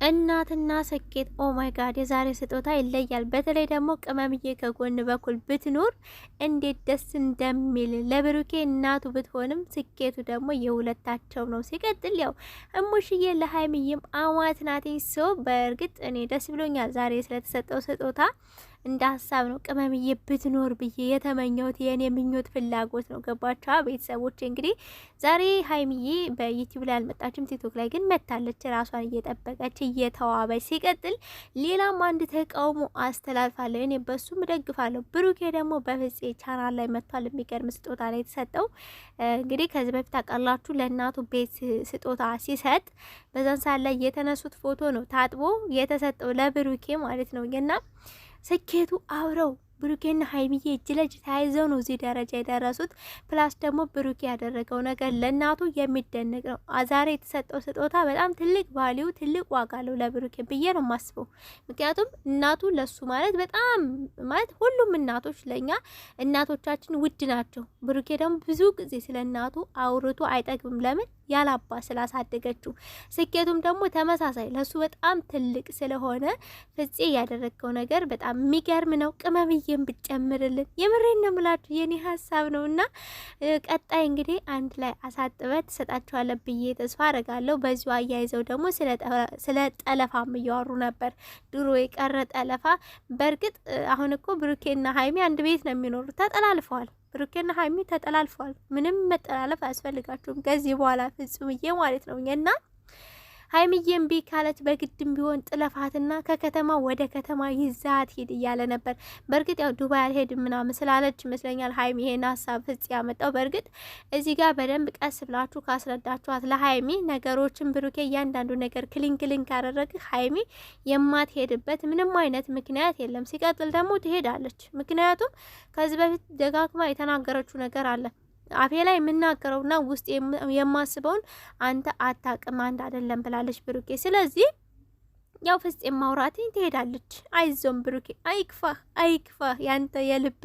እናትና ስኬት ኦ ማይ ጋድ የዛሬ ስጦታ ይለያል። በተለይ ደግሞ ቅመምዬ ከጎን በኩል ብትኖር እንዴት ደስ እንደሚል ለብሩኬ እናቱ ብትሆንም ስኬቱ ደግሞ የሁለታቸው ነው። ሲቀጥል ያው እሙሽዬ ለሀይሚዬም አማት ናት። ሰው በእርግጥ እኔ ደስ ብሎኛል ዛሬ ስለተሰጠው ስጦታ። እንደ ሀሳብ ነው ቅመምዬ ብትኖር ብዬ የተመኘሁት የኔ ምኞት ፍላጎት ነው። ገባቻ ቤተሰቦች? እንግዲህ ዛሬ ሀይሚዬ በዩቲዩብ ላይ አልመጣችም፣ ቲክቶክ ላይ ግን መታለች ራሷን እየጠበቀች እየተዋበች። ሲቀጥል ሌላም አንድ ተቃውሞ አስተላልፋለሁ፣ እኔ በሱም እደግፋለሁ። ብሩኬ ደግሞ በፍፄ ቻናል ላይ መጥቷል። የሚገርም ስጦታ ነው የተሰጠው። እንግዲህ ከዚህ በፊት አቃላችሁ ለእናቱ ቤት ስጦታ ሲሰጥ በዛን ሰዓት ላይ የተነሱት ፎቶ ነው ታጥቦ የተሰጠው ለብሩኬ ማለት ነው እና ስኬቱ አብረው ብሩኬና ሀይሚዬ እጅ ለእጅ ተያይዘው ነው እዚህ ደረጃ የደረሱት። ፕላስ ደግሞ ብሩኬ ያደረገው ነገር ለእናቱ የሚደነቅ ነው። ዛሬ የተሰጠው ስጦታ በጣም ትልቅ ቫሊዩ ትልቅ ዋጋ አለው ለብሩኬ ብዬ ነው የማስበው። ምክንያቱም እናቱ ለሱ ማለት በጣም ማለት ሁሉም እናቶች ለኛ እናቶቻችን ውድ ናቸው። ብሩኬ ደግሞ ብዙ ጊዜ ስለ እናቱ አውርቶ አይጠግብም። ለምን? ያላባ ስላሳደገችው። ስኬቱም ደግሞ ተመሳሳይ ለሱ በጣም ትልቅ ስለሆነ ፍፄ ያደረገው ነገር በጣም የሚገርም ነው። ቅመምዬም ብጨምርልን የምሬን ነው የምላችሁ የኔ ሀሳብ ነው እና ቀጣይ እንግዲህ አንድ ላይ አሳጥበት ትሰጣችኋለሁ ብዬ ተስፋ አረጋለሁ። በዚሁ አያይዘው ደግሞ ስለ ጠለፋም እያወሩ ነበር። ድሮ የቀረ ጠለፋ። በእርግጥ አሁን እኮ ብሩኬና ሀይሚ አንድ ቤት ነው የሚኖሩት። ተጠላልፈዋል። ብሩኬና ሀይሚ ተጠላልፈዋል። ምንም መጠላለፍ አያስፈልጋቸውም ከዚህ በኋላ ፍጹምዬ ማለት ነው እና ሀይሚዬም ቢ ካለች በግድም ቢሆን ጥለፋትና ከከተማ ወደ ከተማ ይዛት ሄድ እያለ ነበር። በእርግጥ ያው ዱባይ አልሄድም ምናምን ስላለች ይመስለኛል ሀይሚ ይሄን ሀሳብ ፍጽ ያመጣው። በእርግጥ እዚህ ጋር በደንብ ቀስ ብላችሁ ካስረዳችኋት ለሀይሚ ነገሮችን ብሩኬ እያንዳንዱ ነገር ክሊን ካደረገ ሀይሚ የማትሄድበት ምንም አይነት ምክንያት የለም። ሲቀጥል ደግሞ ትሄዳለች። ምክንያቱም ከዚህ በፊት ደጋግማ የተናገረችው ነገር አለ። አፌ ላይ የምናገረውና ውስጥ የማስበውን አንተ አታቅም አንድ አይደለም ብላለች ብሩኬ። ስለዚህ ያው ፍፄም ማውራት ትሄዳለች። አይዞም ብሩኬ፣ አይክፋህ ያንተ የልብ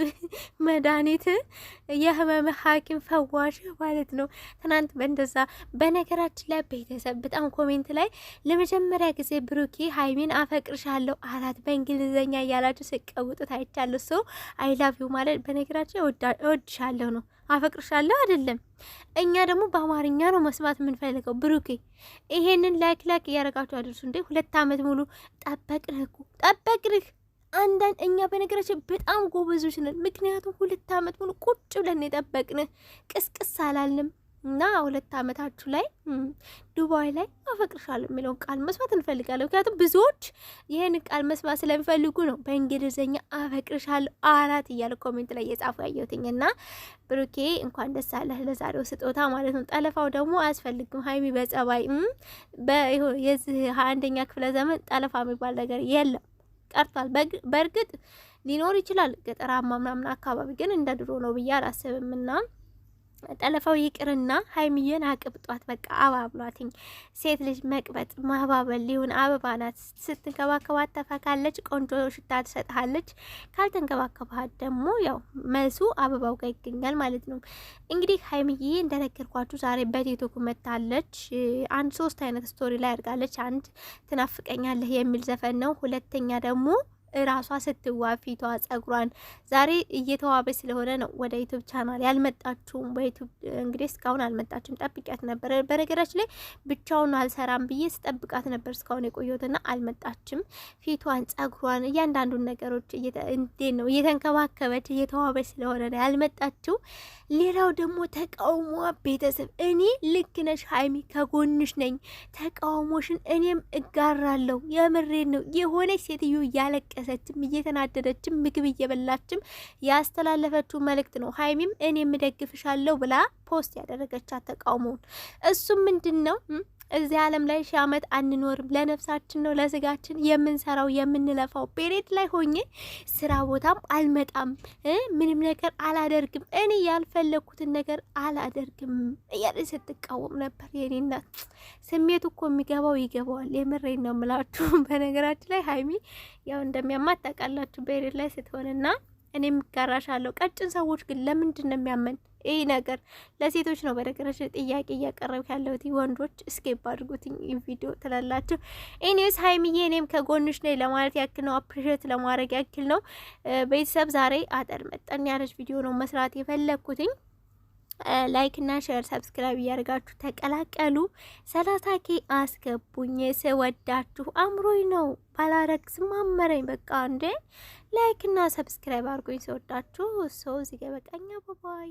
መድኃኒት የህመም ሐኪም ፈዋሽ ማለት ነው። ትናንት በእንደዛ በነገራችን ላይ ቤተሰብ በጣም ኮሜንት ላይ ለመጀመሪያ ጊዜ ብሩኬ ሀይሚን አፈቅርሻለሁ አላት በእንግሊዘኛ እያላችሁ ስቀውጡት አይቻለሁ። ሰው አይ ላቭ ዩ ማለት በነገራችን እወድሻለሁ ነው፣ አፈቅርሻለሁ አይደለም። እኛ ደግሞ በአማርኛ ነው መስማት የምንፈልገው። ብሩኬ ይሄንን ላይክ እያደረጋችሁ አድርሱ እንዴ። 2 አመት ሙሉ ጠበቅንህ። አንዳንድ እኛ በነገራችን በጣም ጎበዞች ነን። ምክንያቱም 2 አመት ሙሉ ቁጭ ብለን የጠበቅንህ ቅስቅስ አላልንም እና 2 አመታችሁ ላይ ዱባይ ላይ አፈቅርሻለሁ የሚለውን ቃል መስማት እንፈልጋለን። ምክንያቱም ብዙዎች ይህን ቃል መስማት ስለሚፈልጉ ነው በእንግሊዝኛ አፈቅርሻለሁ አላት እያለ ኮሜንት ላይ እየጻፉ ያየሁትኝ እና ብሩኬ እንኳን ደስ አለህ ለዛሬው ስጦታ ማለት ነው። ጠለፋው ደግሞ አያስፈልግም። ሀይሚ በጸባይ የዚህ 21ኛ ክፍለ ዘመን ጠለፋ የሚባል ነገር የለም፣ ቀርቷል። በእርግጥ ሊኖር ይችላል ገጠራማ ምናምን አካባቢ፣ ግን እንደ ድሮ ነው ብዬ አላስብም እና ጠለፋው ይቅርና ሀይሚዬን አቅብጧት በቃ አባብሏትኝ። ሴት ልጅ መቅበጥ ማባበል ሊሆን አበባ ናት። ስትንከባከባት ተፈካለች፣ ቆንጆ ሽታ ትሰጥሃለች። ካልተንከባከባት ደግሞ ያው መልሱ አበባው ጋር ይገኛል ማለት ነው። እንግዲህ ሀይሚዬ እንደነገርኳችሁ ዛሬ በቲክቶክ መታለች። 3 አይነት ስቶሪ ላይ አድርጋለች። አንድ ትናፍቀኛለህ የሚል ዘፈን ነው። ሁለተኛ ደግሞ ራሷ ስትዋብ ፊቷ ጸጉሯን ዛሬ እየተዋበች ስለሆነ ነው ወደ ዩቲዩብ ቻናል ያልመጣችውም። በዩቲዩብ እንግዲህ እስካሁን አልመጣችም። ጠብቂያት ነበር። በነገራችን ላይ ብቻውን አልሰራም ብዬ ስጠብቃት ነበር እስካሁን የቆየሁትና አልመጣችም። ፊቷን ጸጉሯን እያንዳንዱን ነገሮች እንዴት ነው እየተንከባከበች እየተዋበች ስለሆነ ነው ያልመጣችው። ሌላው ደግሞ ተቃውሞ ቤተሰብ እኔ ልክ ነሽ ሀይሚ ከጎንሽ ነኝ፣ ተቃውሞሽን እኔም እጋራለሁ። የምሬን ነው። የሆነች ሴትዮ እያለቀሰችም እየተናደደችም ምግብ እየበላችም ያስተላለፈችው መልእክት ነው። ሀይሚም እኔም እደግፍሻለሁ ብላ ፖስት ያደረገቻት ተቃውሞውን። እሱም ምንድን ነው እዚህ ዓለም ላይ 1000 ዓመት አንኖርም። ለነፍሳችን ነው ለስጋችን የምንሰራው የምንለፋው። ቤሬት ላይ ሆኜ ስራ ቦታም አልመጣም፣ ምንም ነገር አላደርግም፣ እኔ ያልፈለኩትን ነገር አላደርግም እያለ ስትቃወም ነበር። የኔ እናት ስሜቱ እኮ የሚገባው ይገባዋል። የምሬን ነው የምላችሁ። በነገራችን ላይ ሀይሚ ያው እንደሚያማት ታውቃላችሁ ቤሬት ላይ ስትሆንና እኔም ጋራሻለሁ። ቀጭን ሰዎች ግን ለምንድን ነው የሚያመን? ይህ ነገር ለሴቶች ነው በነገራችን ጥያቄ እያቀረብክ ያለሁት። ወንዶች እስኬፕ አድርጉትኝ ቪዲዮ ትላላችሁ። ኤኒዌይስ ሀይሚዬ እኔም ከጎንሽ ነኝ ለማለት ያክል ነው፣ አፕሪሼት ለማድረግ ያክል ነው። ቤተሰብ ዛሬ አጠር መጠን ያለች ቪዲዮ ነው መስራት የፈለግኩትኝ። ላይክ እና ሼር ሰብስክራይብ እያደርጋችሁ ተቀላቀሉ። 30K አስገቡኝ። ስወዳችሁ አምሮኝ ነው ባላረግ ስማመረኝ በቃ እንዴ። ላይክ እና ሰብስክራይብ አድርጉኝ ስወዳችሁ። እዚህ ጋር በቃኛ። ባባይ